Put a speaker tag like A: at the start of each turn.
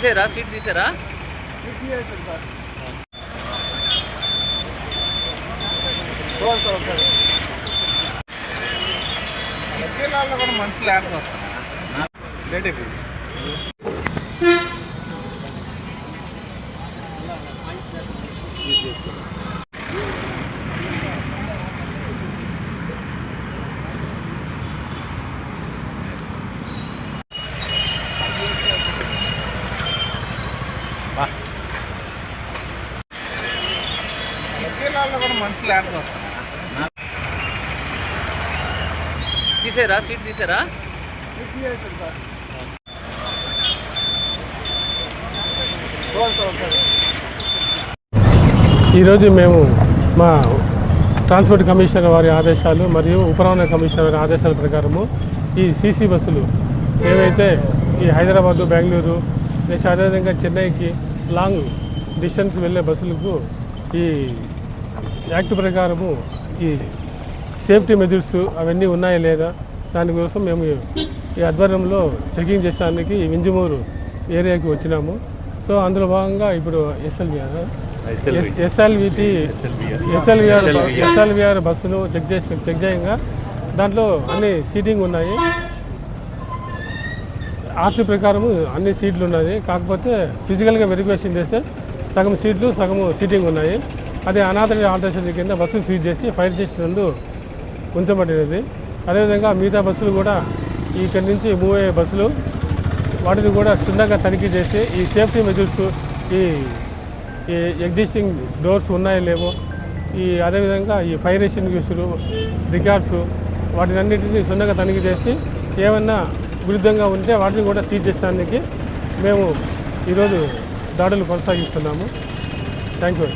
A: తీసేరా seat తీసారా? కూడా మనుషులు లేకపోతే లేట్ అయిపోయింది. కూడా మనుషులు లేకపోతే తీసేరా సీట్ తీసారా?
B: ఈరోజు మేము మా ట్రాన్స్పోర్ట్ కమిషనర్ వారి ఆదేశాలు మరియు ఉపరవాణా కమిషనర్ వారి ఆదేశాల ప్రకారము ఈ సీసీ బస్సులు ఏవైతే ఈ హైదరాబాదు, బెంగళూరు, నెక్స్ట్ అదేవిధంగా చెన్నైకి లాంగ్ డిస్టెన్స్ వెళ్ళే బస్సులకు ఈ యాక్ట్ ప్రకారము ఈ సేఫ్టీ మెజర్స్ అవన్నీ ఉన్నాయా లేదా దానికోసం మేము ఈ ఆధ్వర్యంలో చెకింగ్ చేసడానికి వింజమూరు ఏరియాకి వచ్చినాము. సో అందులో భాగంగా ఇప్పుడు ఎస్ఎల్విఆర్ బస్సును చెక్ చేయంగా దాంట్లో అన్ని సీటింగ్ ఉన్నాయి. ఆర్సీ ప్రకారము అన్ని సీట్లు ఉన్నాయి. కాకపోతే ఫిజికల్గా వెరిఫికేషన్ చేస్తే సగం సీట్లు సగం సీటింగ్ ఉన్నాయి. అది అనాథరీ ఆల్టరేషన్ కింద బస్సును సీజ్ చేసి ఫైర్ స్టేషన్ నందు ఉంచబడినది. అదేవిధంగా మిగతా బస్సులు కూడా ఇక్కడి నుంచి మూవ్ అయ్యే బస్సులు వాటిని కూడా క్షుణ్ణంగా తనిఖీ చేసి ఈ సేఫ్టీ మెజర్స్, ఈ ఎగ్జిస్టింగ్ డోర్స్ ఉన్నాయో లేవో, అదేవిధంగా ఈ ఫైర్ ఎక్స్టింగ్విషర్లు, రికార్డ్స్ వాటిని అన్నింటినీ క్షుణ్ణంగా తనిఖీ చేసి ఏమన్నా విరుద్ధంగా ఉంటే వాటిని కూడా సీజ్ చేసడానికి మేము ఈరోజు దాడులు కొనసాగిస్తున్నాము. Thank you.